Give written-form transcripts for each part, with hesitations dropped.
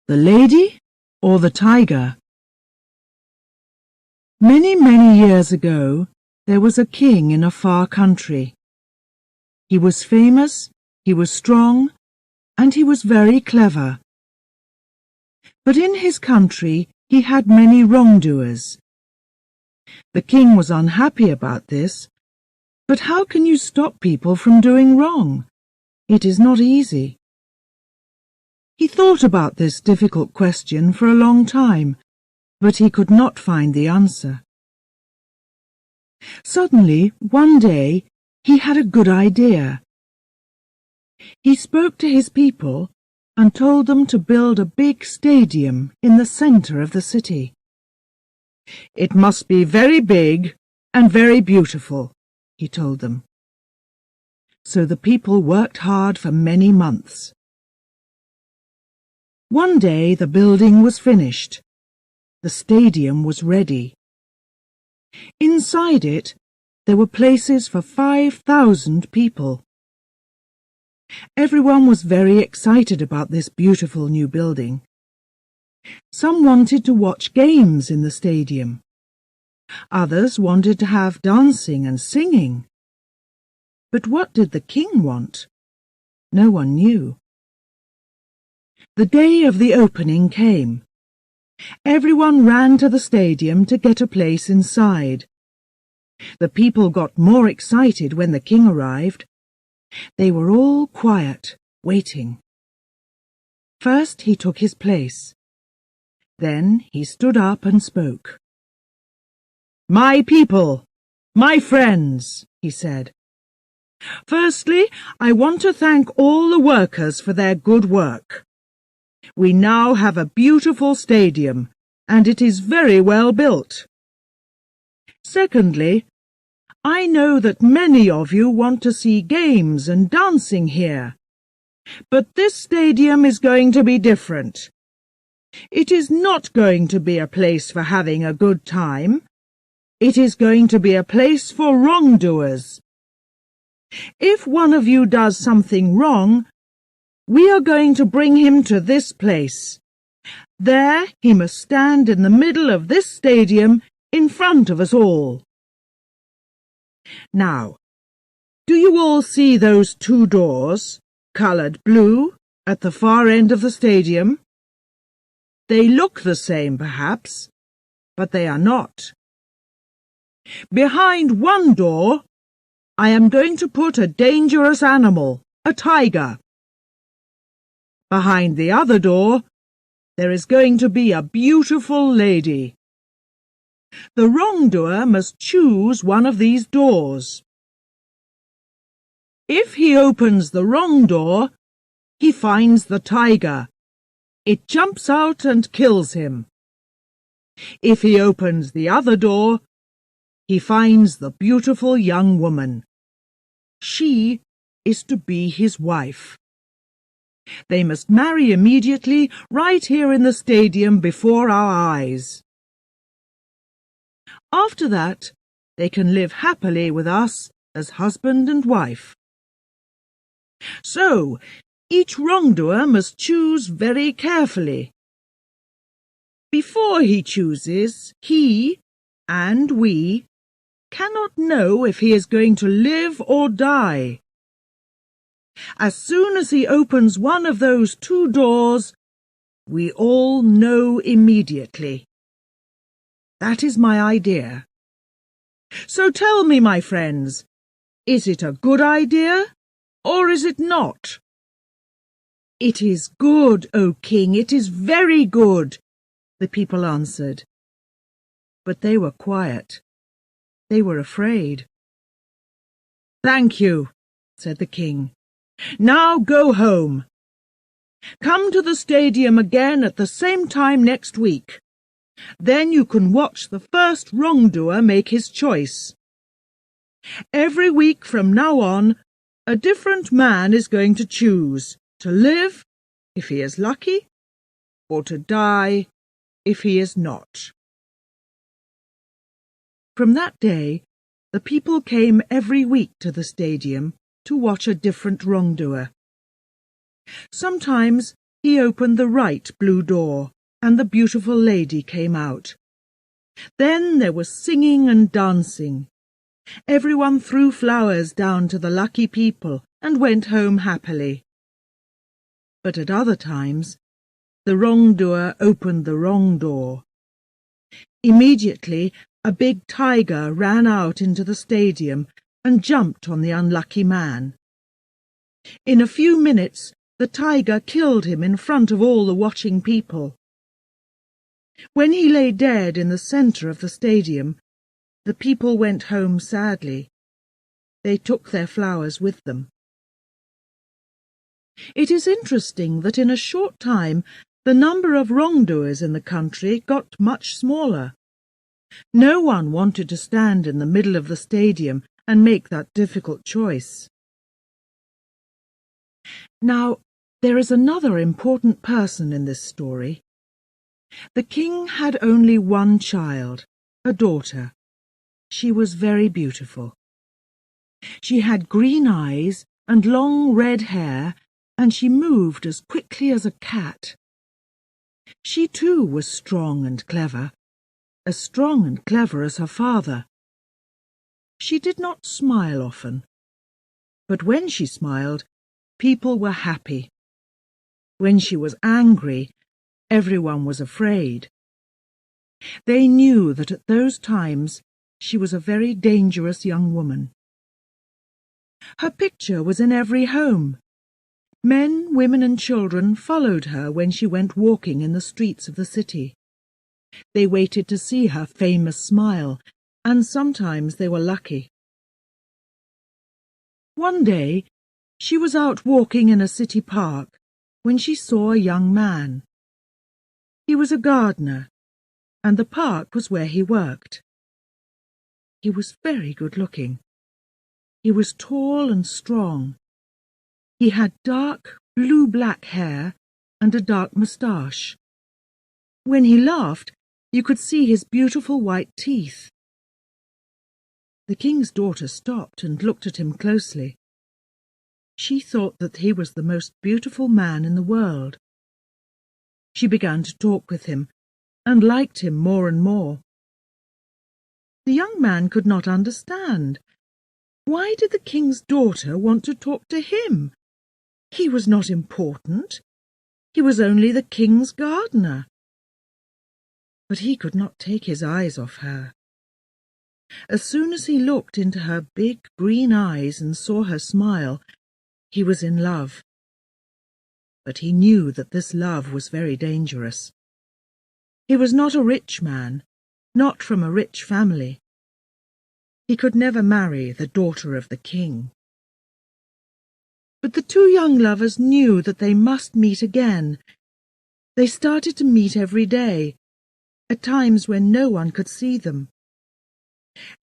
The lady or the tiger? Many, many years ago, there was a king in a far country. He was famous, he was strong, and he was very clever. But in his country he had many wrongdoers. The king was unhappy about this, but how can you stop people from doing wrong? It is not easy. He thought about this difficult question for a long time, but he could not find the answer. Suddenly, one day, he had a good idea. He spoke to his people and told them to build a big stadium in the center of the city. It must be very big and very beautiful, he told them. So the people worked hard for many months. One day the building was finished. The stadium was ready. Inside it, there were places for 5,000 people. Everyone was very excited about this beautiful new building. Some wanted to watch games in the stadium. Others wanted to have dancing and singing. But what did the king want? No one knew. The day of the opening came. Everyone ran to the stadium to get a place inside. The people got more excited when the king arrived. They were all quiet, waiting. First he took his place. Then he stood up and spoke. "My people, my friends," he said. "Firstly, I want to thank all the workers for their good work. We now have a beautiful stadium, and it is very well built. Secondly, I know that many of you want to see games and dancing here, but this stadium is going to be different. It is not going to be a place for having a good time. It is going to be a place for wrongdoers. If one of you does something wrong, we are going to bring him to this place. There he must stand in the middle of this stadium in front of us all. Now, do you all see those two doors, coloured blue, at the far end of the stadium? They look the same, perhaps, but they are not. Behind one door, I am going to put a dangerous animal, a tiger. Behind the other door, there is going to be a beautiful lady. The wrongdoer must choose one of these doors. If he opens the wrong door, he finds the tiger. It jumps out and kills him. If he opens the other door, he finds the beautiful young woman. She is to be his wife. They must marry immediately, right here in the stadium before our eyes. After that, they can live happily with us as husband and wife. So, each wrongdoer must choose very carefully. Before he chooses, he and we cannot know if he is going to live or die. As soon as he opens one of those two doors, we all know immediately. That is my idea. So tell me, my friends, is it a good idea, or is it not? It is good, O King, it is very good, the people answered. But they were quiet. They were afraid. Thank you, said the king. Now go home. Come to the stadium again at the same time next week. Then you can watch the first wrongdoer make his choice. Every week from now on, a different man is going to choose to live, if he is lucky, or to die, if he is not. From that day, the people came every week to the stadium to watch a different wrongdoer. Sometimes he opened the right blue door, and the beautiful lady came out. Then there was singing and dancing. Everyone threw flowers down to the lucky people and went home happily. But at other times, the wrongdoer opened the wrong door. Immediately, a big tiger ran out into the stadium and jumped on the unlucky man. In a few minutes, the tiger killed him in front of all the watching people. When he lay dead in the centre of the stadium, the people went home sadly. They took their flowers with them. It is interesting that in a short time the number of wrongdoers in the country got much smaller. No one wanted to stand in the middle of the stadium and make that difficult choice. Now, there is another important person in this story. The king had only one child, a daughter. She was very beautiful. She had green eyes and long red hair, and she moved as quickly as a cat. She too was strong and clever, as strong and clever as her father. She did not smile often, but when she smiled, people were happy. When she was angry, everyone was afraid. They knew that at those times she was a very dangerous young woman. Her picture was in every home. Men, women and children followed her when she went walking in the streets of the city. They waited to see her famous smile, and sometimes they were lucky. One day, she was out walking in a city park when she saw a young man. He was a gardener, and the park was where he worked. He was very good-looking. He was tall and strong. He had dark blue-black hair and a dark moustache. When he laughed, you could see his beautiful white teeth. The king's daughter stopped and looked at him closely. She thought that he was the most beautiful man in the world. She began to talk with him, and liked him more and more. The young man could not understand. Why did the king's daughter want to talk to him? He was not important. He was only the king's gardener. But he could not take his eyes off her. As soon as he looked into her big green eyes and saw her smile, he was in love. But he knew that this love was very dangerous. He was not a rich man, not from a rich family. He could never marry the daughter of the king. But the two young lovers knew that they must meet again. They started to meet every day, at times when no one could see them.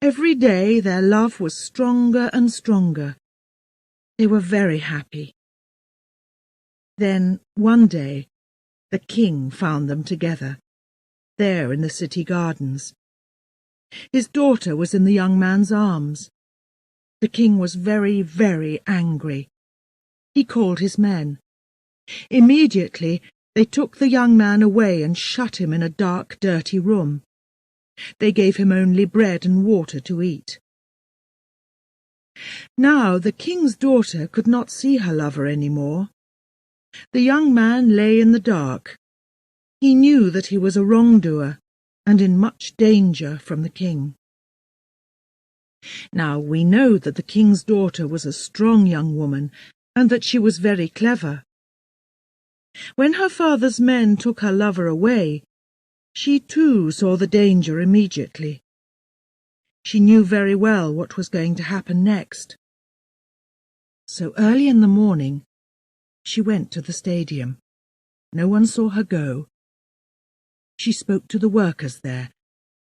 Every day their love was stronger and stronger. They were very happy. Then, one day, the king found them together, there in the city gardens. His daughter was in the young man's arms. The king was very, very angry. He called his men. Immediately they took the young man away and shut him in a dark, dirty room. They gave him only bread and water to eat. Now the king's daughter could not see her lover any more. The young man lay in the dark. He knew that he was a wrongdoer, and in much danger from the king. Now we know that the king's daughter was a strong young woman, and that she was very clever. When her father's men took her lover away, she too saw the danger immediately. She knew very well what was going to happen next. So early in the morning, she went to the stadium. No one saw her go. She spoke to the workers there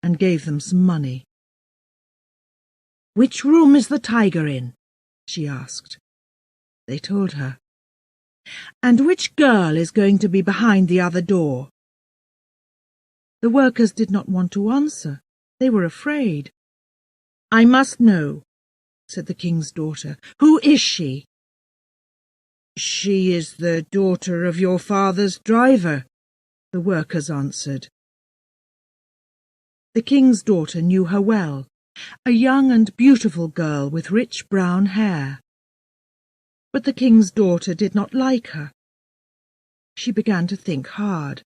and gave them some money. "Which room is the tiger in?" she asked. They told her. "And which girl is going to be behind the other door?" The workers did not want to answer. They were afraid. "I must know," said the king's daughter. "Who is she?" She is the daughter of your father's driver, the workers answered. The king's daughter knew her well, a young and beautiful girl with rich brown hair. But the king's daughter did not like her. She began to think hard.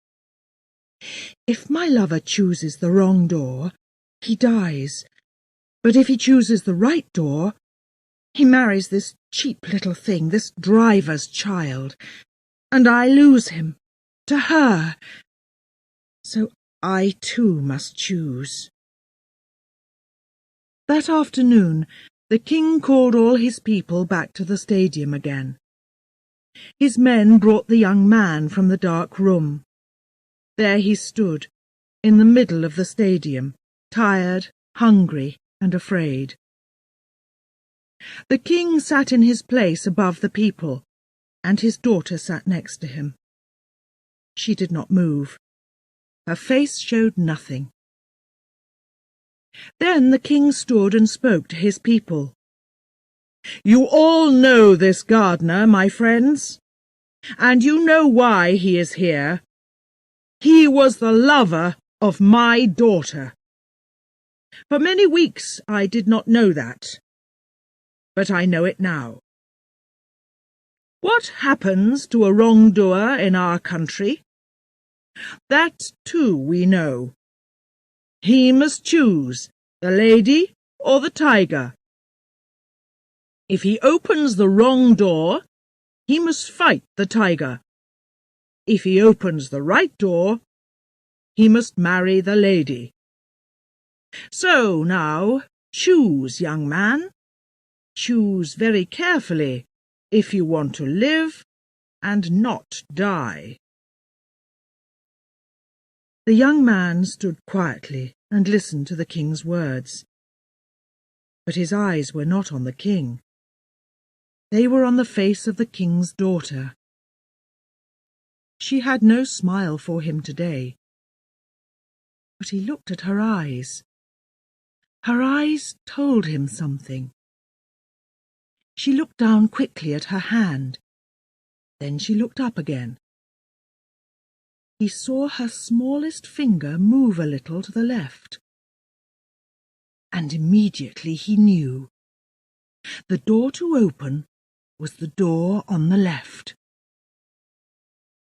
If my lover chooses the wrong door, he dies. But if he chooses the right door, he marries this cheap little thing, this driver's child, and I lose him to her. So I too must choose. That afternoon, the king called all his people back to the stadium again. His men brought the young man from the dark room. There he stood, in the middle of the stadium, tired, hungry, and afraid. The king sat in his place above the people, and his daughter sat next to him. She did not move. Her face showed nothing. Then the king stood and spoke to his people. "You all know this gardener, my friends, and you know why he is here. He was the lover of my daughter. For many weeks I did not know that, but I know it now. What happens to a wrongdoer in our country? That too we know. He must choose the lady or the tiger. If he opens the wrong door, he must fight the tiger. If he opens the right door, he must marry the lady. So now, choose, young man. Choose very carefully if you want to live and not die." The young man stood quietly and listened to the king's words. But his eyes were not on the king. They were on the face of the king's daughter. She had no smile for him today. But he looked at her eyes. Her eyes told him something. She looked down quickly at her hand. Then she looked up again. He saw her smallest finger move a little to the left. And immediately he knew. The door to open was the door on the left.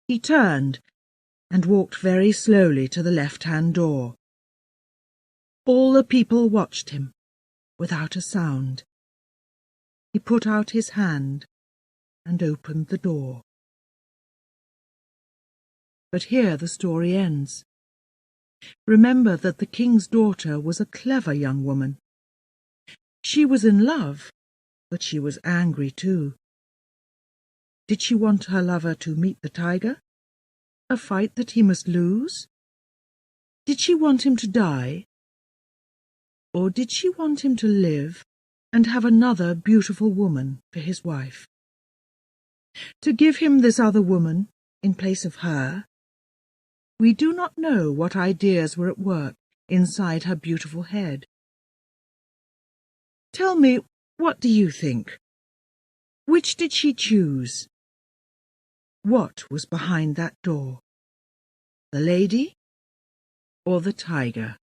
He turned and walked very slowly to the left-hand door. All the people watched him, without a sound. He put out his hand and opened the door. But here the story ends. Remember that the king's daughter was a clever young woman. She was in love, but she was angry too. Did she want her lover to meet the tiger? A fight that he must lose? Did she want him to die? Or did she want him to live and have another beautiful woman for his wife? To give him this other woman in place of her? We do not know what ideas were at work inside her beautiful head. Tell me, what do you think? Which did she choose? What was behind that door? The lady or the tiger?